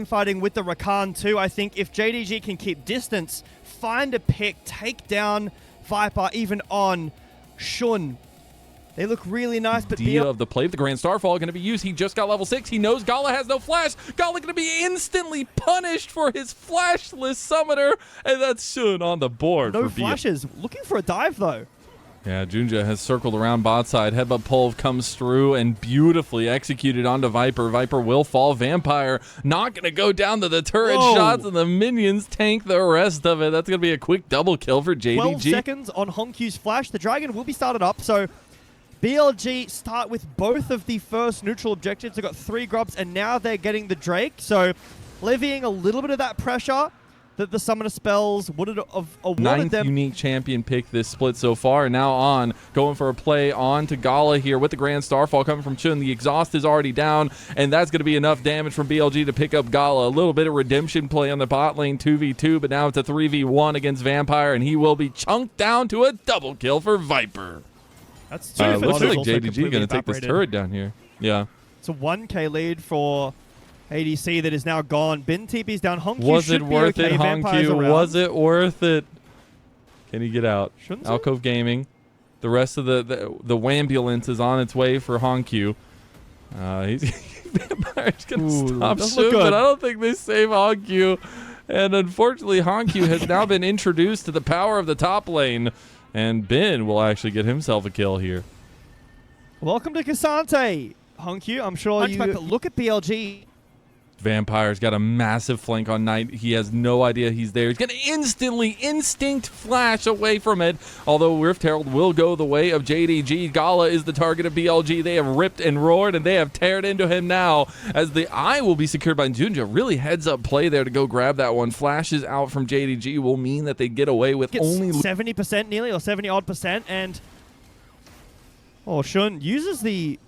Fighting with the Rakan too. I think if JDG can keep distance, find a pick, take down Viper, even on Shun, they look really nice. But idea of the play of the Grand Starfall going to be used. He just got level 6. He knows Gala has no flash. Gala going to be instantly punished for his flashless summoner, and that's Shun on the board. No for flashes. Looking for a dive though. Yeah, Junja has circled around bot side. Headbutt pull comes through and beautifully executed onto Viper. Viper will fall. Vampire not going to go down to the turret shots, and the minions tank the rest of it. That's going to be a quick double kill for JDG. 12 seconds on Honkyu's flash. The Dragon will be started up, so BLG start with both of the first neutral objectives. They've got 3 grubs, and now they're getting the Drake, so levying a little bit of that pressure that the summoner spells would have awarded them. 9th unique champion pick this split so far. And now on, going for a play on to Gala here with the Grand Starfall coming from Chun. The exhaust is already down, and that's going to be enough damage from BLG to pick up Gala. A little bit of redemption play on the bot lane, 2v2, but now it's a 3v1 against Vampire, and he will be chunked down to a double kill for Viper. That's 2 looks like JDG going to take this turret down here. Yeah. It's a 1k lead for ADC that is now gone. Bin TP's down. Honky was it worth okay. it, Honky? Was it worth it? Can he get out? Alcove Gaming. The rest of the Wambulance is on its way for Honky. Vampire's going to stop soon, but I don't think they save Honky. And unfortunately, Honky has now been introduced to the power of the top lane, and Bin will actually get himself a kill here. Welcome to Cassante, Honky. I'm sure you look at BLG. Vampire's got a massive flank on Knight. He has no idea he's there. He's going to instantly instinct flash away from it. Although Rift Herald will go the way of JDG. Gala is the target of BLG. They have ripped and roared, and they have teared into him now as the eye will be secured by Junja. Really heads up play there to go grab that one. Flashes out from JDG will mean that they get away with only 70% nearly, or 70 odd percent. And Shun uses the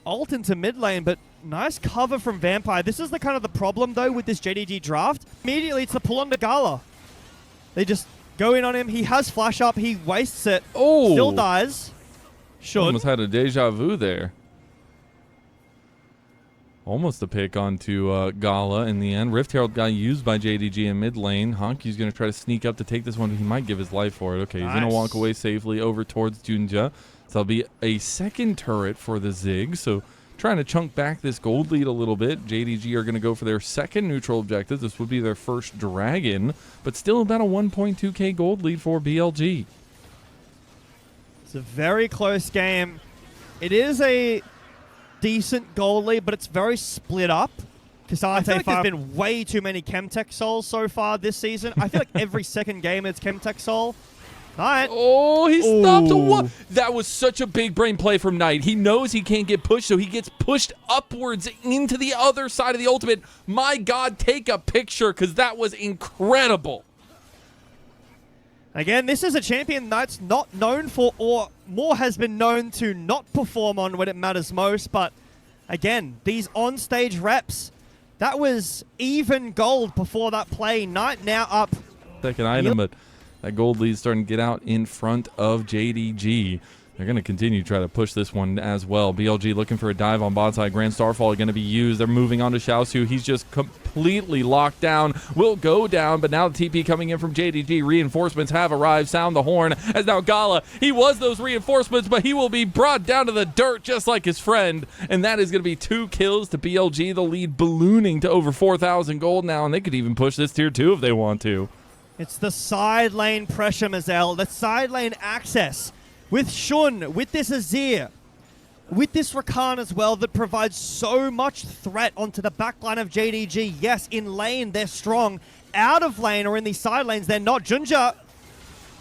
ult into mid lane, but nice cover from Vampire. This is the kind of the problem, though, with this JDG draft. Immediately, it's the pull on to Gala. They just go in on him. He has flash up. He wastes it. Oh! Still dies. Shun almost had a deja vu there. Almost a pick onto Gala in the end. Rift Herald got used by JDG in mid lane. Honky's going to try to sneak up to take this one, but he might give his life for it. Okay, he's going to walk away safely over towards Junja. So that'll be a second turret for the Zig. So trying to chunk back this gold lead a little bit. JDG are going to go for their second neutral objective. This would be their first dragon, but still about a 1.2k gold lead for BLG. It's a very close game. It is a decent gold lead, but it's very split up. I feel like there's been way too many Chemtech Souls so far this season. I feel like every second game it's Chemtech Soul. Knight. Oh, he stopped a one. That was such a big brain play from Knight. He knows he can't get pushed, so he gets pushed upwards into the other side of the ultimate. My God, take a picture, because that was incredible. Again, this is a champion Knight's not known for, or more has been known to not perform on when it matters most. But again, these on-stage reps, that was even gold before that play. Knight now up. Second item, but that gold lead is starting to get out in front of JDG. They're going to continue to try to push this one as well. BLG looking for a dive on bot side. Grand Starfall going to be used. They're moving on to Xiaosu. He's just completely locked down. Will go down, but now the TP coming in from JDG. Reinforcements have arrived. Sound the horn as now Gala. He was those reinforcements, but he will be brought down to the dirt just like his friend. And that is going to be 2 kills to BLG. The lead ballooning to over 4,000 gold now, and they could even push this tier 2 if they want to. It's the side lane pressure, Mazel. The side lane access with Shun, with this Azir, with this Rakan as well, that provides so much threat onto the backline of JDG. Yes, in lane, they're strong. Out of lane or in these side lanes, they're not. Junja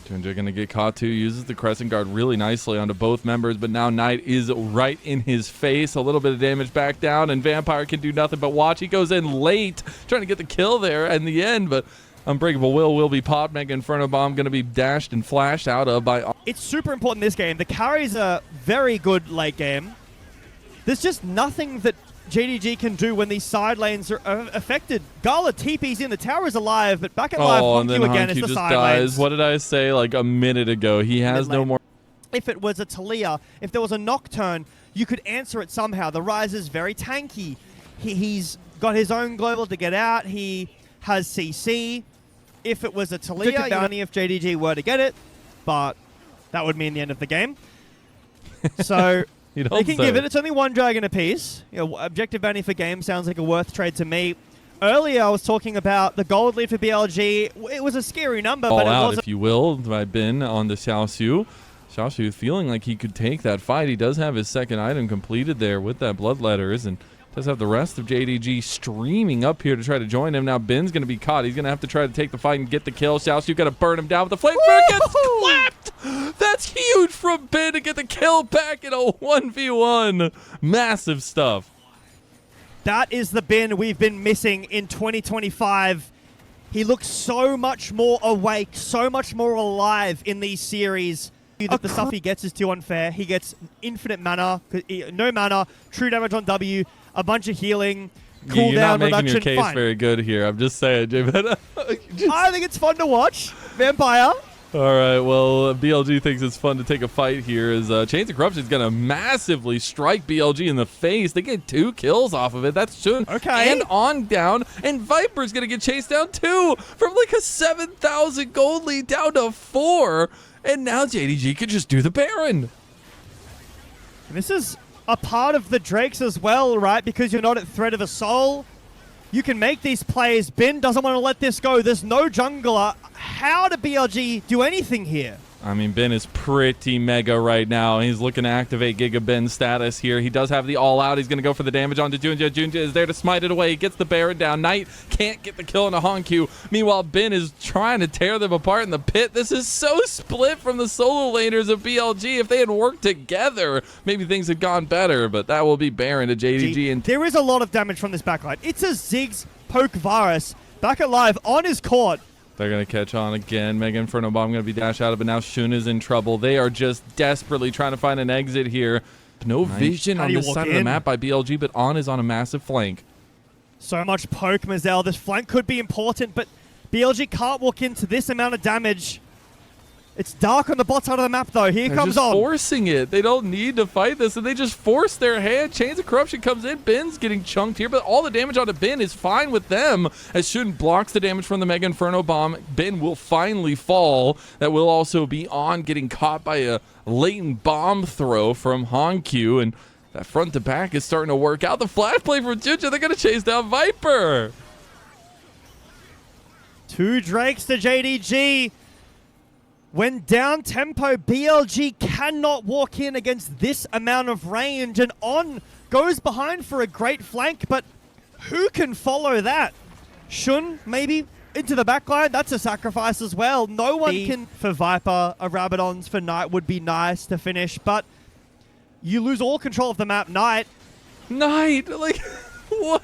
going to get caught too. Uses the Crescent Guard really nicely onto both members, but now Knight is right in his face. A little bit of damage back down, and Vampire can do nothing but watch. He goes in late, trying to get the kill there in the end, but Unbreakable will be popped. Mega Inferno Bomb going to be dashed and flashed out of by... It's super important in this game. The carries are very good late game. There's just nothing that JDG can do when these side lanes are affected. Gala TP's in, the tower is alive, but back at live, Honky again is the side lanes. What did I say like a minute ago? He has no more... If it was a Talia, if there was a Nocturne, you could answer it somehow. The Rise is very tanky. He's got his own global to get out. He has CC. If it was a Talia, bounty if JDG were to get it, but that would mean the end of the game. So they can give it. It's only one dragon apiece. You know, objective bounty for game sounds like a worth trade to me. Earlier, I was talking about the gold lead for BLG. It was a scary number, but it wasn't. If you will, by Bin on the Xiaoxiu. Xiaoxiu feeling like he could take that fight. He does have his second item completed there with that bloodletters, and does have the rest of JDG streaming up here to try to join him. Now Bin's going to be caught. He's going to have to try to take the fight and get the kill. Xiaoxiu got to burn him down with the flame. Gets clapped! That's huge from Bin to get the kill back in a 1v1. Massive stuff. That is the Bin we've been missing in 2025. He looks so much more awake, so much more alive in these series. That the stuff he gets is too unfair. He gets infinite mana, no mana, true damage on W, a bunch of healing, cooldown You're not reduction. making your case very good here. I'm just saying, Jay. I think it's fun to watch. Vampire. All right, well, BLG thinks it's fun to take a fight here as Chains of Corruption is going to massively strike BLG in the face. They get 2 kills off of it. That's soon. Okay. And on down, and Viper's going to get chased down too from like a 7,000 gold lead down to 4. And now JDG could just do the Baron. And this is a part of the Drakes as well, right? Because you're not at threat of a soul. You can make these plays. Bin doesn't want to let this go. There's no jungler. How did BLG do anything here? I mean, Ben is pretty mega right now. He's looking to activate Giga Ben's status here. He does have the all-out. He's going to go for the damage onto Junja. Junja is there to smite it away. He gets the Baron down. Knight can't get the kill on a Honku. Meanwhile, Ben is trying to tear them apart in the pit. This is so split from the solo laners of BLG. If they had worked together, maybe things had gone better, but that will be Baron to JDG. And there is a lot of damage from this backline. It's a Ziggs poke Varus back alive on his court. They're going to catch on again. Mega Inferno Bomb going to be dashed out of, but now Shun is in trouble. They are just desperately trying to find an exit here. No vision on this side of the map by BLG, but On is on a massive flank. So much poke, Mazel. This flank could be important, but BLG can't walk into this amount of damage. It's dark on the bot side of the map, though. Here comes On. Forcing it. They don't need to fight this, and they just force their hand. Chains of Corruption comes in. Bin's getting chunked here, but all the damage onto Bin is fine with them. As Shun blocks the damage from the Mega Inferno Bomb, Bin will finally fall. That will also be On getting caught by a latent bomb throw from Honku, and that front to back is starting to work out. The flash play from Juja. They're going to chase down Viper. 2 Drakes to JDG. When down tempo, BLG cannot walk in against this amount of range, and On goes behind for a great flank, but who can follow that? Shun, maybe, into the backline. That's a sacrifice as well. No one can. For Viper, a Rabadon's for Knight would be nice to finish, but you lose all control of the map. Knight, like, what?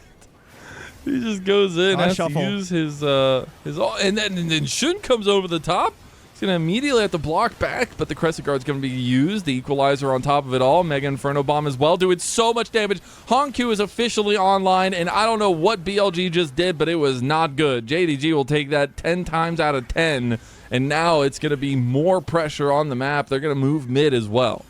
He just goes in, has to use his and then Shun comes over the top. He's going to immediately have to block back, but the Crescent Guard's going to be used. The Equalizer on top of it all. Mega Inferno Bomb as well, doing so much damage. Honku is officially online, and I don't know what BLG just did, but it was not good. JDG will take that 10 times out of 10, and now it's going to be more pressure on the map. They're going to move mid as well.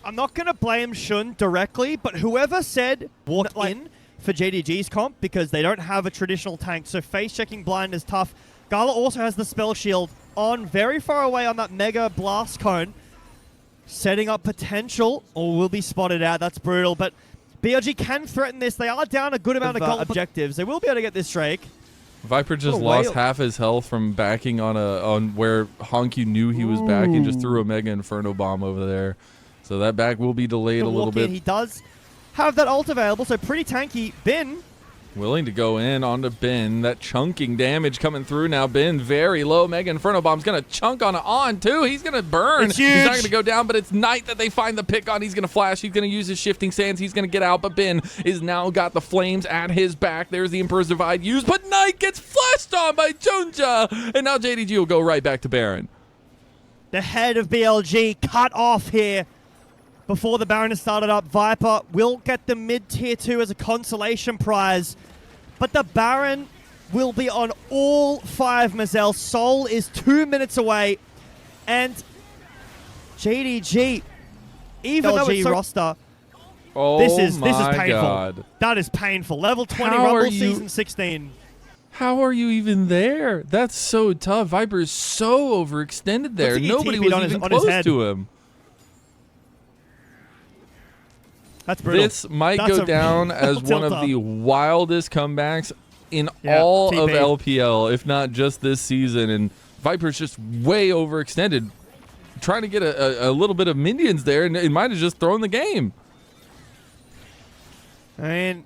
I'm not going to blame Shun directly, but whoever said walk in for JDG's comp, because they don't have a traditional tank, so face-checking blind is tough. Gala also has the spell shield. On very far away on that mega blast cone, setting up potential, or will be spotted out. That's brutal, but BLG can threaten this. They are down a good amount of gold objectives. They will be able to get this Drake. Viper just lost half his health from backing on where Honku knew he was backing. Just threw a Mega Inferno Bomb over there, so that back will be delayed a little bit. He does have that ult available, so pretty tanky. Bin willing to go in onto Bin. That chunking damage coming through now. Bin very low. Mega Inferno Bomb's going to chunk on too. He's going to burn. It's huge. He's not going to go down, but it's Knight that they find the pick on. He's going to flash. He's going to use his shifting sands. He's going to get out, but Bin is now got the flames at his back. There's the Emperor's Divide used, but Knight gets flashed on by Junja, and now JDG will go right back to Baron. The head of BLG cut off here before the Baron has started up. Viper will get the mid-tier 2 as a consolation prize, but the Baron will be on all 5 Mazel. Soul is 2 minutes away, and JDG, even though it's roster, Oh, this is my painful. God. That is painful. Level 20 How are Rumble you- Season 16. How are you even there? That's so tough. Viper is so overextended there. Looks like he Nobody TP'd was on his- even on his close head. to him. That's brutal. This might That's go a down real as one of tilter. the wildest comebacks in Yeah, all TP. of LPL, if not just this season. And Viper's just way overextended, trying to get a little bit of minions there, and it might have just thrown the game. I mean,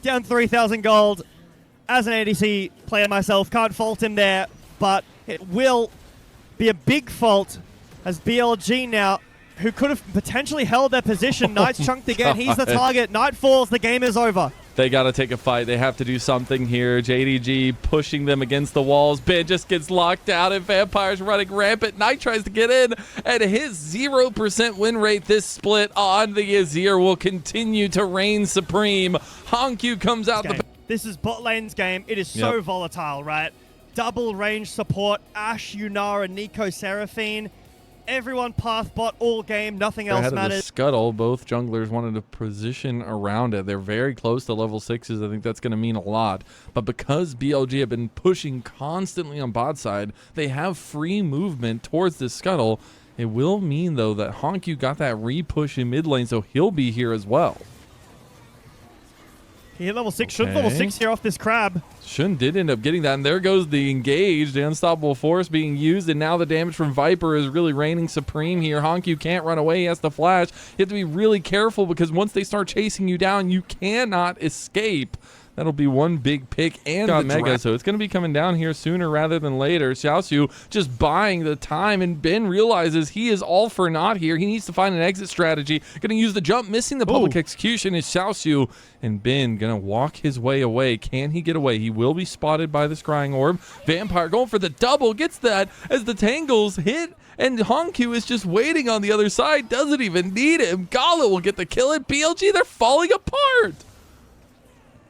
down 3,000 gold. As an ADC player myself, can't fault him there, but it will be a big fault as BLG now, who could have potentially held their position. Knight's chunked again. He's the God. target. Knight falls. The game is over. They got to take a fight. They have to do something here. JDG pushing them against the walls. Ben just gets locked out, and Vampire's running rampant. Knight tries to get in, and his 0% win rate this split on the Azir will continue to reign supreme. Honkyu comes out the... This is bot lane's game. It is so Yep. volatile, right? Double range support. Ashe, Yunara, Nico, Seraphine. Everyone path bot all game. Nothing else Ahead of the matters. scuttle, both junglers wanted to position around it. They're very close to level 6s. I think that's going to mean a lot. But because BLG have been pushing constantly on bot side, they have free movement towards the scuttle. It will mean, though, that Honkyu got that re-push in mid lane, so he'll be here as well. He hit level 6. Should level 6 here off this crab. Shun did end up getting that, and there goes the engage, the unstoppable force being used, and now the damage from Viper is really reigning supreme here. Honkyu can't run away, he has to flash. You have to be really careful because once they start chasing you down, you cannot escape. That'll be one big pick and the mega, so it's going to be coming down here sooner rather than later. Xiaoxiu just buying the time, and Ben realizes he is all for naught here. He needs to find an exit strategy. Going to use the jump, missing the public execution is Xiaoxiu, and Ben going to walk his way away. Can he get away? He will be spotted by the scrying orb. Vampire going for the double, gets that as the tangles hit, and Honkyu is just waiting on the other side, doesn't even need him. Gala will get the kill, and BLG, they're falling apart.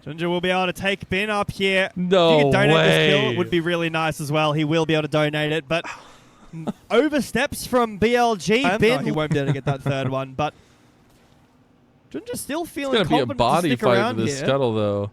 Junja will be able to take Ben up here. No if you could donate way. this kill, it would be really nice as well. He will be able to donate it, but oversteps from BLG. Ben, he won't be able to get that third one, but Junja's still feeling It's going to be a confident body to stick fight around for this here. scuttle, though.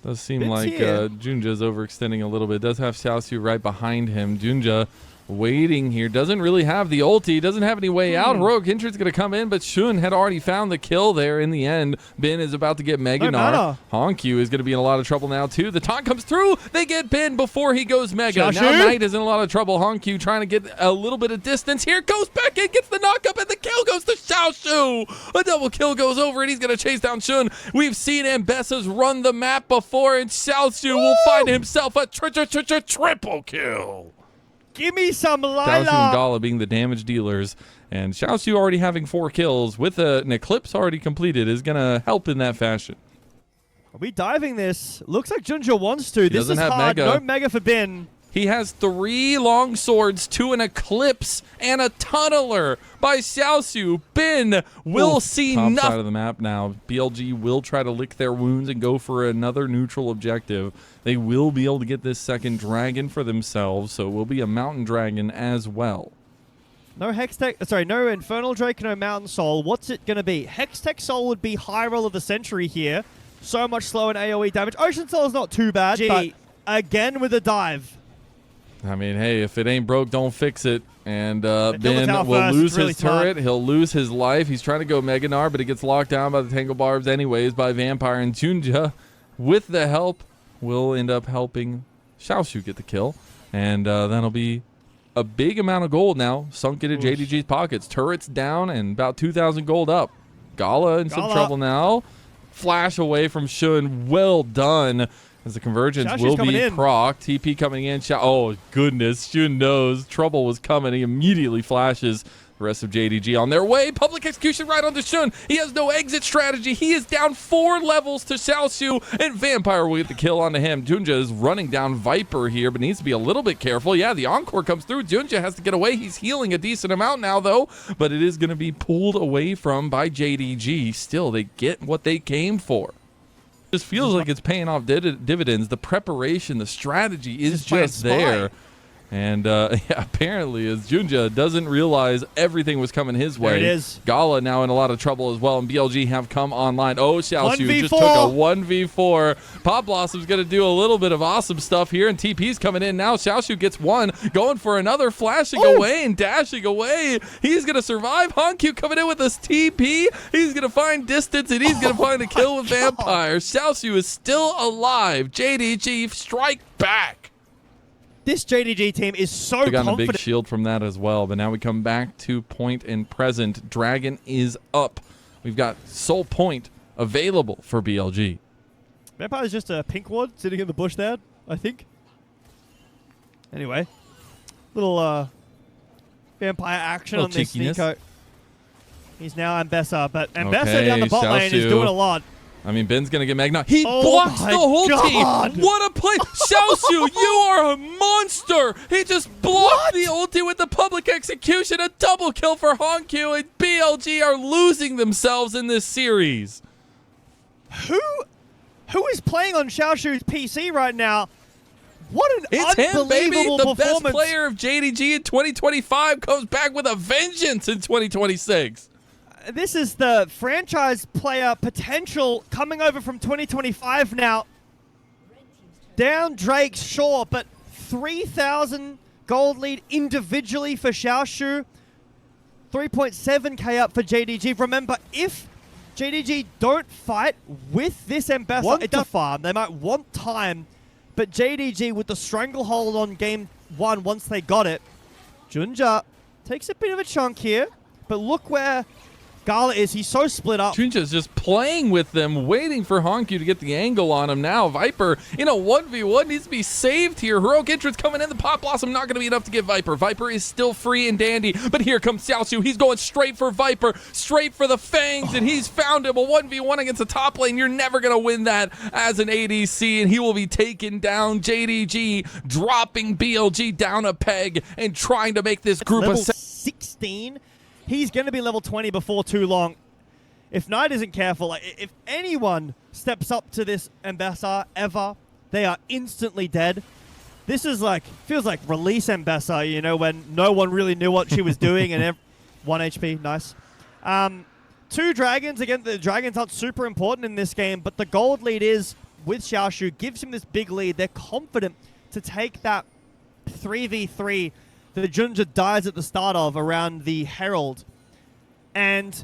Does seem Ben's like here. Junja's overextending a little bit. Does have Xiaoxiu right behind him. Junja waiting here. Doesn't really have the ulti. Doesn't have any way out. Heroic Entrance going to come in, but Shun had already found the kill there in the end. Ben is about to get Mega Gnar. Honkyu is going to be in a lot of trouble now, too. The taunt comes through. They get Ben before he goes Mega. Xiaoxiu? Now Knight is in a lot of trouble. Honkyu trying to get a little bit of distance here. Goes back in, gets the knockup, and the kill goes to Xiaoxiu. A double kill goes over, and he's going to chase down Shun. We've seen Ambessa's run the map before, and Xiaoxiu will find himself a triple kill. Give me some Xiaoxiu and Lila. Gala being the damage dealers, and Xiaoxiu already having 4 kills with an Eclipse already completed is going to help in that fashion. Are we diving this? Looks like Junja wants to. This doesn't is have hard. Mega. No Mega for Ben. He has 3 long swords, 2 an Eclipse, and a Tunneler by Xiaoxiu. Ben will see top nothing. side of the map now. BLG will try to lick their wounds and go for another neutral objective. They will be able to get this second dragon for themselves, so it will be a mountain dragon as well. No Hextech, sorry, no Infernal Drake, no Mountain Soul. What's it going to be? Hextech Soul would be high roll of the century here. So much slow in AoE damage. Ocean Soul is not too bad, but again with a dive. I mean, hey, if it ain't broke, don't fix it. And the Ben tower will first. lose It's really his smart. turret. He'll lose his life. He's trying to go Mega Gnar, but he gets locked down by the Tangle Barbs anyways by Vampire. And Junja, with the help, will end up helping Xiaoxiu get the kill. And that'll be a big amount of gold now sunk into JDG's pockets. Turrets down and about 2,000 gold up. Gala in some trouble now. Flash away from Shun. Well done. As the convergence Xiaoxiu's will coming be in. proc. TP coming in. Oh, goodness. Shun knows trouble was coming. He immediately flashes. The rest of JDG on their way. Public execution right onto Shun. He has no exit strategy. He is down 4 levels to Xiaoxiu, and Vampire will get the kill onto him. Junja is running down Viper here, but needs to be a little bit careful. Yeah, the Encore comes through. Junja has to get away. He's healing a decent amount now, though, but it is going to be pulled away from by JDG. Still, they get what they came for. Just feels like it's paying off dividends. The preparation, the strategy is just there. And yeah, apparently, as Junja doesn't realize everything was coming his way. There it is. Gala now in a lot of trouble as well, and BLG have come online. Oh, Xiaoxiu just took 1v4. a 1v4. Pop Blossom's going to do a little bit of awesome stuff here, and TP's coming in now. Xiaoxiu gets one, going for another, flashing away and dashing away. He's going to survive. Hankyu coming in with this TP. He's going to find distance, and he's going to find a kill with Vampire. Xiaoxiu is still alive. JDG, strike back. This JDG team is so They got a confident. big shield from that as well, but now we come back to point and present. Dragon is up. We've got Soul Point available for BLG. Vampire's just a pink ward sitting in the bush there, I think. Anyway, little Vampire action Little on this cheekiness. Nico. He's now Ambessa, but Ambessa down the bot lane is Xiaoxiu. doing a lot. I mean, Ben's going to get Magna. He Oh blocks my the whole God. team. What a play. Xiaoxiu, you are a monster. He just blocked the ulti with the public execution. A double kill for Hankyu, and BLG are losing themselves in this series. Who is playing on Xiaoshu's PC right now? What an It's him, baby. unbelievable The best performance. player of JDG in 2025 comes back with a vengeance in 2026. This is the franchise player potential coming over from 2025 now. Down Drake, sure, but 3,000 gold lead individually for Xiaoshu. 3.7k up for JDG. Remember, if JDG don't fight with this Ambessa, it's a farm. They might want time, but JDG with the stranglehold on game 1 once they got it. Junja takes a bit of a chunk here, but look where Gala is. He's so split up. Junja's just playing with them, waiting for Hankyu to get the angle on him now. Viper in a 1v1 needs to be saved here. Heroic entrance coming in. The Pop Blossom not going to be enough to get Viper. Viper is still free and dandy, but here comes Xiaoxiu. He's going straight for Viper, straight for the Fangs, and he's found him. A 1v1 against the top lane. You're never going to win that as an ADC, and he will be taken down. JDG dropping BLG down a peg and trying to make this group level of 16. He's going to be level 20 before too long. If Knight isn't careful, like, if anyone steps up to this Ambessa ever, they are instantly dead. This is like, feels like release Ambessa, you know, when no one really knew what she was doing and 1 HP, nice. 2 dragons, again, the dragons aren't super important in this game, but the gold lead is with Xiaoshu, gives him this big lead. They're confident to take that 3v3 that Junja dies at the start of around the Herald and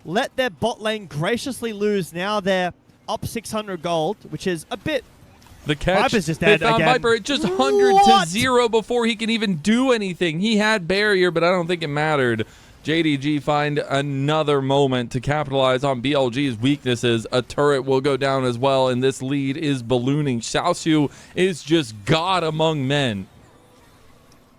let their bot lane graciously lose. Now they're up 600 gold, which is a bit... The catch, Viper's just they dead found again. Viper at just 100 to 0 before he can even do anything. He had barrier, but I don't think it mattered. JDG find another moment to capitalize on BLG's weaknesses. A turret will go down as well, and this lead is ballooning. Xiaoxiu is just God among men.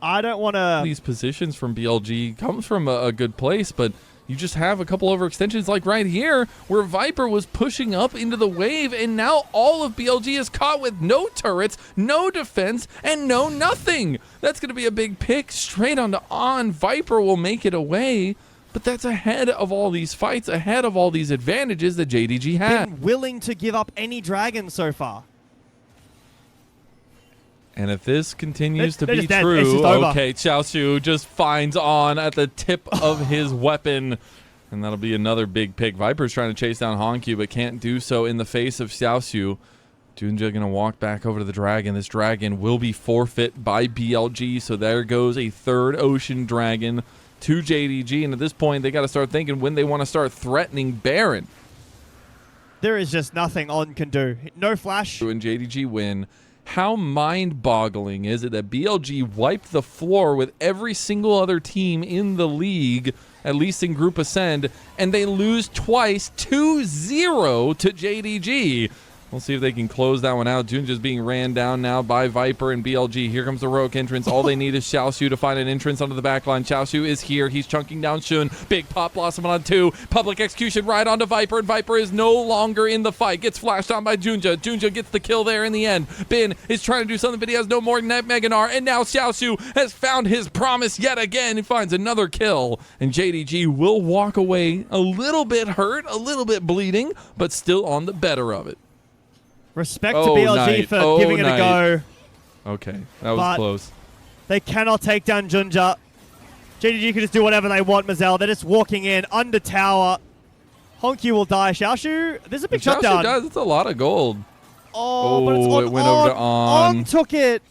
I don't want to... These positions from BLG comes from a good place, but you just have a couple overextensions like right here where Viper was pushing up into the wave, and now all of BLG is caught with no turrets, no defense, and no nothing. That's going to be a big pick straight onto on. Viper will make it away, but that's ahead of all these fights, ahead of all these advantages that JDG had. been willing to give up any dragon so far. And if this continues to They're be just dead. It's true, just over. okay, Xiaoxiu just finds on at the tip of his weapon. And that'll be another big pick. Viper's trying to chase down Hankyu, but can't do so in the face of Xiaoxiu. Junja going to walk back over to the dragon. This dragon will be forfeit by BLG, so there goes a third ocean dragon to JDG. And at this point, they got to start thinking when they want to start threatening Baron. There is just nothing On can do. No flash. And JDG win. How mind-boggling is it that BLG wiped the floor with every single other team in the league, at least in Group Ascend, and they lose twice 2-0 to JDG? We'll see if they can close that one out. Junja's being ran down now by Viper and BLG. Here comes the heroic entrance. All they need is Xiaoxiu to find an entrance onto the backline. Xiaoxiu is here. He's chunking down Shun. Big Pop Blossom on 2. Public execution right onto Viper, and Viper is no longer in the fight. Gets flashed on by Junja. Junja gets the kill there in the end. Bin is trying to do something, but he has no more Meganar, and now Xiaoxiu has found his promise yet again. He finds another kill, and JDG will walk away a little bit hurt, a little bit bleeding, but still on the better of it. Respect to BLG for giving it a go. Okay, that was But close. They cannot take down Junja. JDG can just do whatever they want, Mazel. They're just walking in under tower. Honky will die. Xiaoshu, there's a big shutdown. Xiaoshu does. It's a lot of gold. Oh, but it's on. It went over to On. On took it.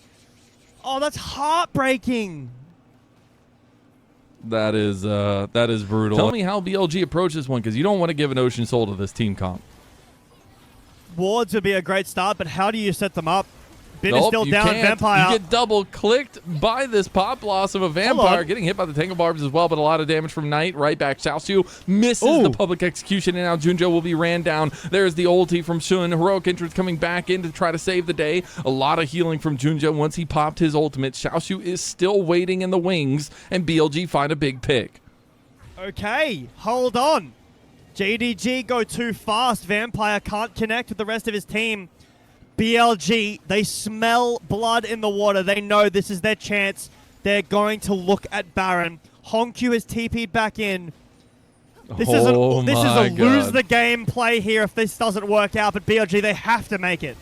Oh, that's heartbreaking. That is brutal. Tell me how BLG approaches one, because you don't want to give an Ocean Soul to this team comp. Wards would be a great start, but how do you set them up? Bin is still down. Can't. Vampire. You get double clicked by this pop loss of a Vampire, getting hit by the Tangle Barbs as well, but a lot of damage from Knight. Right back. Xiaoshu misses the public execution, and now Junja will be ran down. There's the ulti from Shun. Heroic entrance coming back in to try to save the day. A lot of healing from Junja once he popped his ultimate. Xiaoshu is still waiting in the wings, and BLG find a big pick. Okay, hold on. JDG go too fast. Vampire can't connect with the rest of his team. BLG, they smell blood in the water. They know this is their chance. They're going to look at Baron. Honkyu is TP'd back in. This is a lose the game play here if this doesn't work out, but BLG, they have to make it.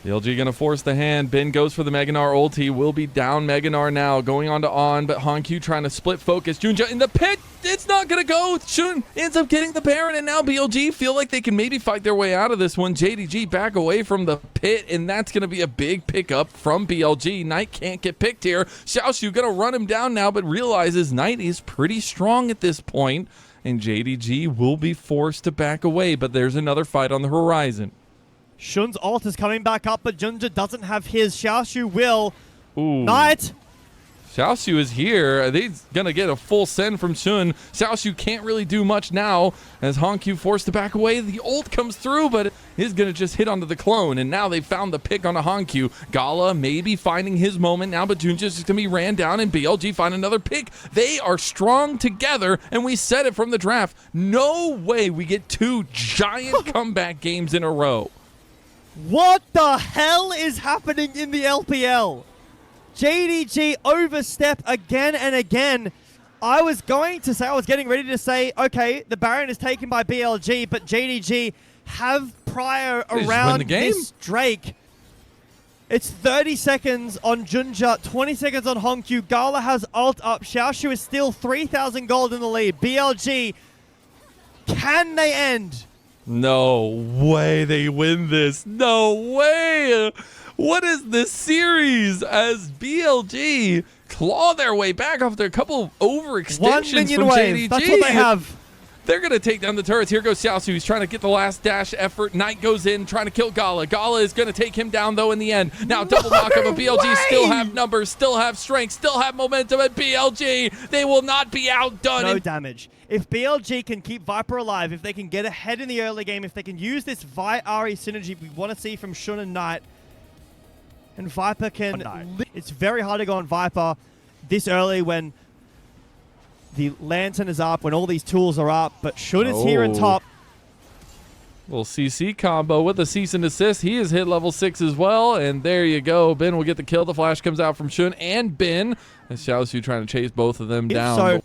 BLG gonna force the hand. Bin goes for the Meganar ulti. Will be down Meganar now. Going on to On, but Honkyu trying to split focus. Junja in the pit. It's not gonna go. Shun ends up getting the Baron, and now BLG feel like they can maybe fight their way out of this one. JDG back away from the pit, and that's gonna be a big pickup from BLG. Knight can't get picked here. Xiaoshu gonna run him down now, but realizes Knight is pretty strong at this point, and JDG will be forced to back away, but there's another fight on the horizon. Shun's ult is coming back up, but Junja doesn't have his. Xiaoshu will. Ooh. Knight. Xiaoshu is here. He's going to get a full send from Shun. Xiaoshu can't really do much now as Honkyu forced to back away. The ult comes through, but is going to just hit onto the clone, and now they found the pick on a Honkyu. Gala maybe finding his moment now, but Junja's just going to be ran down, and BLG find another pick. They are strong together, and we said it from the draft. No way we get two giant comeback games in a row. What the hell is happening in the LPL? JDG overstep again and again. I was getting ready to say, okay, the Baron is taken by BLG, but JDG have prior around this Drake. It's 30 seconds on Junja, 20 seconds on Honkyu. Gala has ult up. Xiaoshu is still 3,000 gold in the lead. BLG, can they end? No way they win this. No way. What is this series as BLG claw their way back after a couple of overextensions 1 minion from wave. JDG? That's what they have. They're going to take down the turrets. Here goes Xiaoshu. He's trying to get the last dash effort. Knight goes in, trying to kill Gala. Gala is going to take him down, though, in the end. Now, double knockup of BLG. Still have numbers, still have strength, still have momentum at BLG. They will not be outdone. No damage. If BLG can keep Viper alive, if they can get ahead in the early game, if they can use this Vi-Ari synergy we want to see from Shun and Knight, and Viper can... It's very hard to go on Viper this early when the Lantern is up, when all these tools are up, but Shun is here on top. Little CC combo with a cease and desist. He is hit level 6 as well, and there you go. Bin will get the kill. The flash comes out from Shun and Bin. And Xiaoshu trying to chase both of them down. So,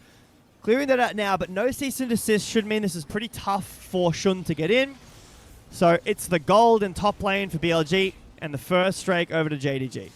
clearing that out now, but no cease and desist should mean this is pretty tough for Shun to get in. So it's the gold in top lane for BLG, and the first strike over to JDG.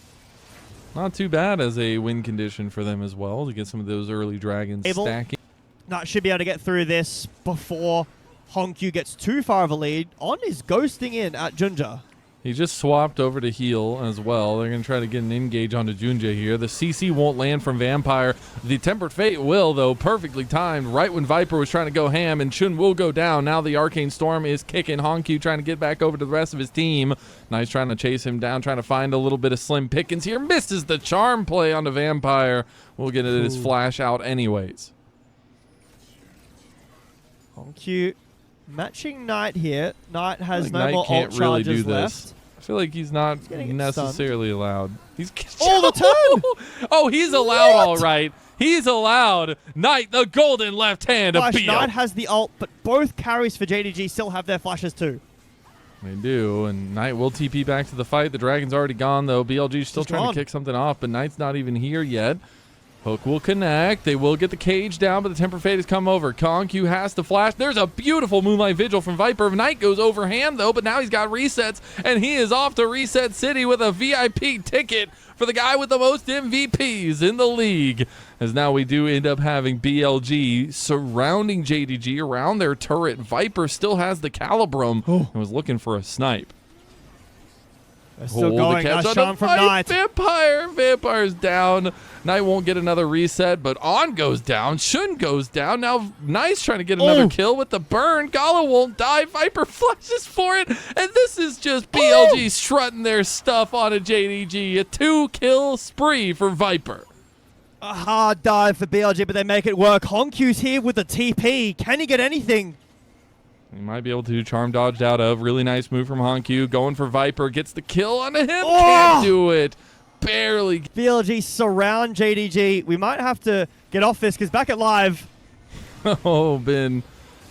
Not too bad as a win condition for them as well, to get some of those early dragons stacking. Knight should be able to get through this before Honkyu gets too far of a lead. On is ghosting in at Junja. He just swapped over to heal as well. They're going to try to get an engage onto Junja here. The CC won't land from Vampire. The Tempered Fate will, though, perfectly timed. Right when Viper was trying to go ham, and Shun will go down. Now the Arcane Storm is kicking. Honkyu trying to get back over to the rest of his team. Nice trying to chase him down, trying to find a little bit of slim pickings here. Misses the charm play onto Vampire. We'll get his flash out anyways. Honkyu matching Knight here. Knight has no Knight more can't ult really charges do this. left. I feel like he's not necessarily allowed. He's all the time. Oh, he's allowed, all right. He's allowed. Knight, the golden left hand of BL. Knight has the ult, but both carries for JDG still have their flashes too. They do, and Knight will TP back to the fight. The Dragon's already gone, though. BLG's still trying to kick something off, but Knight's not even here yet. Hook will connect. They will get the cage down, but the Temper Fate has come over. Conq has to flash. There's a beautiful Moonlight Vigil from Viper. Knight goes over ham, though, but now he's got resets, and he is off to Reset City with a VIP ticket for the guy with the most MVPs in the league. As now we do end up having BLG surrounding JDG around their turret. Viper still has the Calibrum and was looking for a snipe. They're still going. Nice shot from Knight. Vampire's down. Knight won't get another reset, but On goes down. Shun goes down. Now Knight's trying to get another kill with the burn. Gala won't die. Viper flushes for it. And this is just BLG strutting their stuff on a JDG. A 2-kill spree for Viper. A hard dive for BLG, but they make it work. Honkyu's here with the TP. Can he get anything? He might be able to. Charm dodged out of. Really nice move from Honku. Going for Viper. Gets the kill onto him. Can't do it. Barely. BLG surround JDG. We might have to get off this because back at live. Oh, Ben.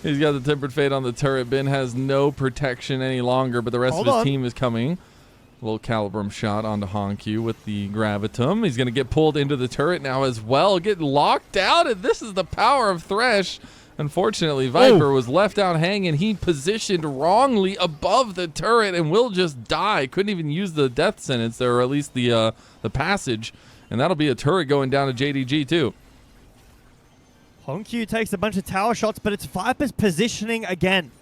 He's got the Tempered Fate on the turret. Ben has no protection any longer, but the rest of his team is coming. A little Calibrum shot onto Honku with the Gravitum. He's going to get pulled into the turret now as well. Getting locked out, and this is the power of Thresh. Unfortunately, Viper was left out hanging. He positioned wrongly above the turret and will just die. Couldn't even use the death sentence there, or at least the passage. And that'll be a turret going down to JDG too. Honku takes a bunch of tower shots, but it's Viper's positioning again.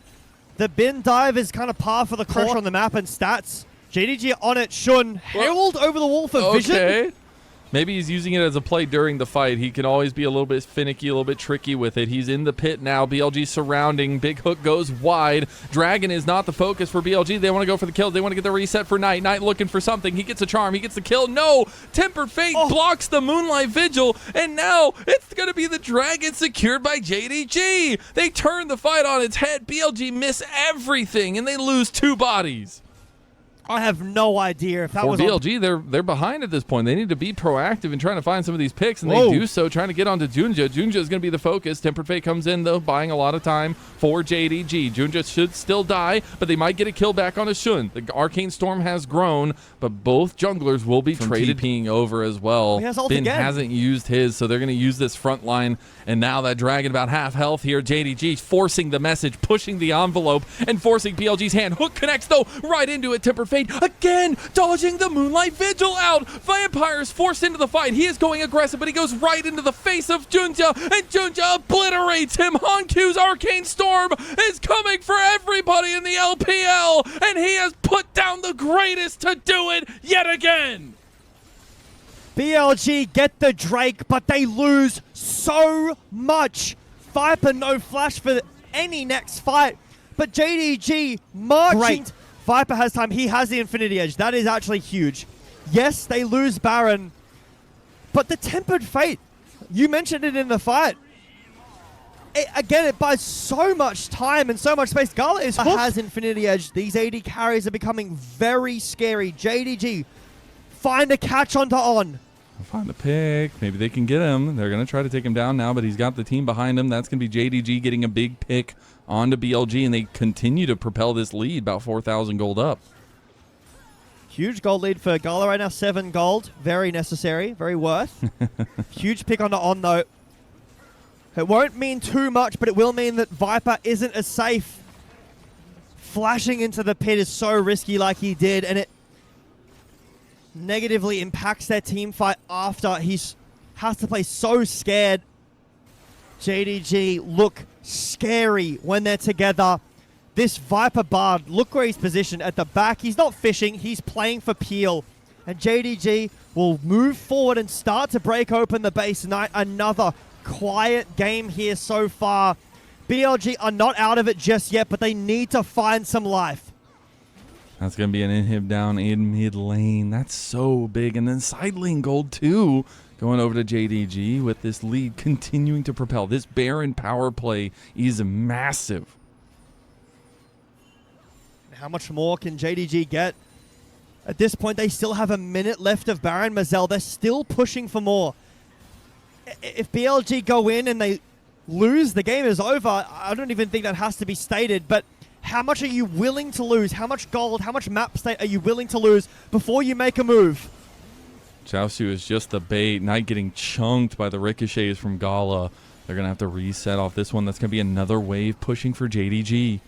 The bin dive is kind of par for the course on the map and stats. JDG on it. Shun herald over the wall for vision. Maybe he's using it as a play during the fight. He can always be a little bit finicky, a little bit tricky with it. He's in the pit now. BLG surrounding. Big hook goes wide. Dragon is not the focus for BLG. They want to go for the kill. They want to get the reset for Knight. Knight looking for something. He gets a charm. He gets the kill. No! Tempered Fate blocks the Moonlight Vigil. And now it's going to be the Dragon secured by JDG. They turn the fight on its head. BLG miss everything, and they lose 2 bodies. I have no idea if that was BLG. They're behind at this point. They need to be proactive in trying to find some of these picks, and they do so, trying to get onto Junja. Junja is going to be the focus. Tempered Fate comes in, though, buying a lot of time for JDG. Junja should still die, but they might get a kill back on a Shun. The Arcane Storm has grown, but both junglers will be traded TPing over as well. Ben hasn't used his, so they're going to use this front line, and now that Dragon about half health here. JDG forcing the message, pushing the envelope, and forcing BLG's hand. Hook connects, though, right into it. Tempered Fate again dodging the Moonlight Vigil out. Vampire is forced into the fight. He is going aggressive, but he goes right into the face of Junja, and Junja obliterates him. Honku's Arcane Storm is coming for everybody in the LPL, and he has put down the greatest to do it yet again. BLG get the Drake, but they lose so much. Viper no flash for any next fight, but JDG marching. Viper has time. He has the Infinity Edge. That is actually huge. Yes, they lose Baron, but the Tempered Fate, you mentioned it in the fight. It buys so much time and so much space. Gala has Infinity Edge. These AD carries are becoming very scary. JDG, find a catch onto On. Find the pick. Maybe they can get him. They're going to try to take him down now, but he's got the team behind him. That's going to be JDG getting a big pick onto BLG, and they continue to propel this lead, about 4,000 gold up. Huge gold lead for Gala right now, 7 gold. Very necessary, very worth. Huge pick onto On, though. It won't mean too much, but it will mean that Viper isn't as safe. Flashing into the pit is so risky like he did, and it negatively impacts their team fight after. He has to play so scared. JDG look scary when they're together. This Viper Bard, look where he's positioned at the back. He's not fishing, he's playing for Peel. And JDG will move forward and start to break open the base. Another quiet game here so far. BLG are not out of it just yet, but they need to find some life. That's going to be an inhib down in mid lane. That's so big. And then side lane gold too. Going over to JDG with this lead continuing to propel. This Baron power play is massive. How much more can JDG get? At this point, they still have a minute left of Baron Mazel. They're still pushing for more. If BLG go in and they lose, the game is over. I don't even think that has to be stated, but how much are you willing to lose? How much gold, how much map state are you willing to lose before you make a move? Xiaoxu is just the bait. Knight getting chunked by the ricochets from Gala. They're going to have to reset off this one. That's going to be another wave pushing for JDG.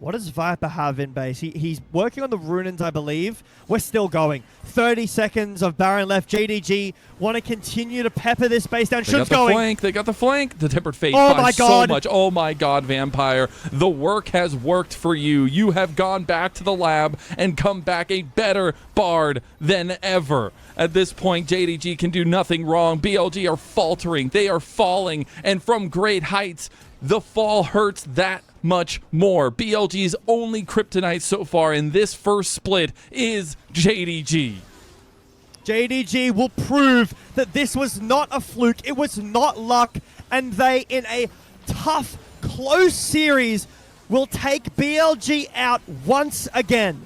What does Viper have in base? He's working on the Runins, I believe. We're still going. 30 seconds of Baron left. JDG want to continue to pepper this base down. Shun's going. They got the flank. The Tempered Fate Oh my God. so much. Oh my God, Vampire. The work has worked for you. You have gone back to the lab and come back a better Bard than ever. At this point, JDG can do nothing wrong. BLG are faltering. They are falling. And from great heights, the fall hurts that much more. BLG's only kryptonite so far in this first split is JDG. JDG will prove that this was not a fluke. It was not luck. And they, in a tough, close series, will take BLG out once again.